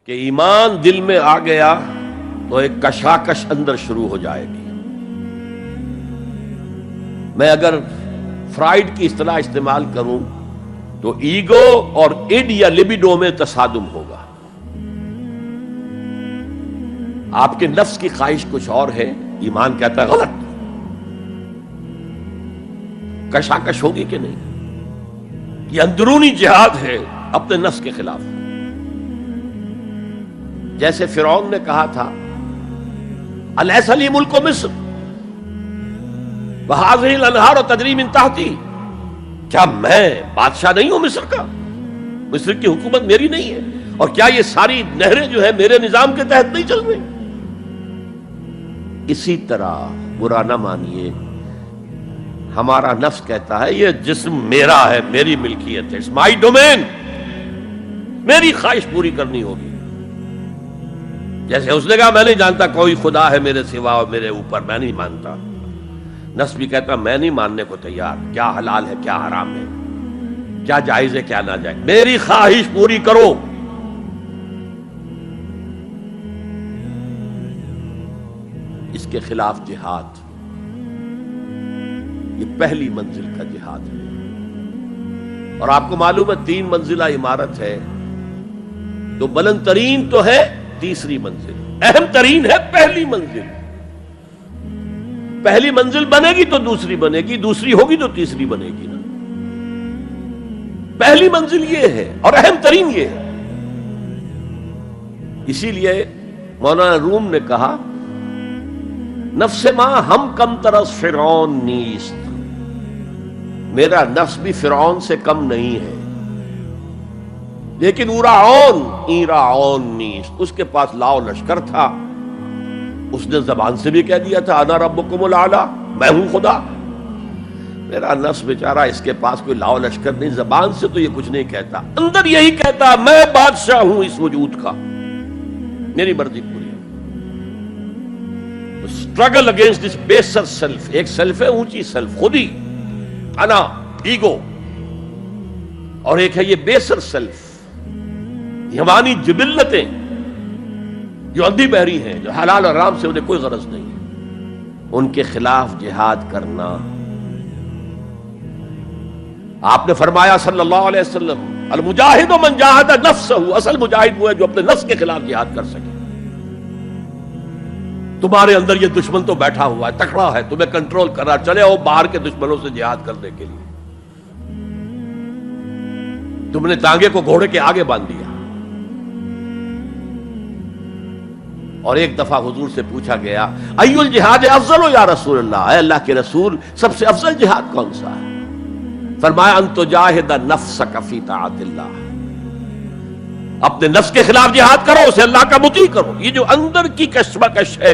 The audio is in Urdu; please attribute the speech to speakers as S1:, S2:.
S1: کہ ایمان دل میں آ گیا تو ایک کشاکش اندر شروع ہو جائے گی۔ میں اگر فرائیڈ کی اصطلاح استعمال کروں تو ایگو اور اڈ یا لبیڈو میں تصادم ہوگا۔ آپ کے نفس کی خواہش کچھ اور ہے، ایمان کہتا ہے غلط۔ کشاکش ہوگی کہ نہیں؟ یہ اندرونی جہاد ہے اپنے نفس کے خلاف۔ جیسے فرعون نے کہا تھا الیس لی ملک مصر وہذہ الانہار تجری من تحتی، کیا میں بادشاہ نہیں ہوں مصر کا؟ مصر کی حکومت میری نہیں ہے؟ اور کیا یہ ساری نہریں جو ہے میرے نظام کے تحت نہیں چل رہی؟ اسی طرح برا نہ مانیے، ہمارا نفس کہتا ہے یہ جسم میرا ہے، میری ملکیت ہے، اٹس مائی ڈومین، میری خواہش پوری کرنی ہوگی۔ جیسے اس نے کہا میں نہیں جانتا کوئی خدا ہے میرے سوا اور میرے اوپر، میں نہیں مانتا۔ نفس بھی کہتا میں نہیں ماننے کو تیار، کیا حلال ہے کیا حرام ہے، کیا جائز ہے کیا ناجائز، میری خواہش پوری کرو۔ اس کے خلاف جہاد، یہ پہلی منزل کا جہاد ہے۔ اور آپ کو معلوم ہے 3 منزلہ عمارت ہے، تو بلند ترین تو ہے تیسری منزل، اہم ترین ہے پہلی منزل۔ پہلی منزل بنے گی تو دوسری بنے گی، دوسری ہوگی تو تیسری بنے گی نا۔ پہلی منزل یہ ہے اور اہم ترین یہ ہے۔ اسی لیے مولانا روم نے کہا نفس ماں ہم کم ترس فرعون نیست، میرا نفس بھی فرعون سے کم نہیں ہے، لیکن ایراعون نیست، اس کے پاس لاؤ لشکر تھا، اس نے زبان سے بھی کہہ دیا تھا انا ربکم الاعلی، میں ہوں خدا۔ میرا نفس بیچارہ اس کے پاس کوئی لاؤ لشکر نہیں، زبان سے تو یہ کچھ نہیں کہتا، اندر یہی کہتا میں بادشاہ ہوں اس وجود کا، میری مرضی پوری ہے۔ اسٹرگل اگینسٹ دس بیسر سیلف، ایک سیلف ہے اونچی سیلف، خودی، انا، ایگو، اور ایک ہے یہ بیسر سیلف، یمانی جبلتیں جو اندھی بہری ہیں، جو حلال اور حرام سے انہیں کوئی غرض نہیں ہے، ان کے خلاف جہاد کرنا۔ آپ نے فرمایا صلی اللہ علیہ وسلم المجاہد من جاہد نفسہ، اصل مجاہد وہ ہے جو اپنے نفس کے خلاف جہاد کر سکے۔ تمہارے اندر یہ دشمن تو بیٹھا ہوا ہے، تکڑا ہے، تمہیں کنٹرول کرنا، چلے آؤ باہر کے دشمنوں سے جہاد کرنے کے لیے۔ تم نے ٹانگے کو گھوڑے کے آگے باندھ دیا۔ اور ایک دفعہ حضور سے پوچھا گیا ای الجہاد افضل یا رسول اللہ، اے اللہ کے رسول سب سے افضل جہاد کون سا ہے؟ فرمایا ان تجاہد نفسک فی طاعت اللہ، اپنے نفس کے خلاف جہاد کرو، اسے اللہ کا مطیع کرو۔ یہ جو اندر کی کشمکش ہے،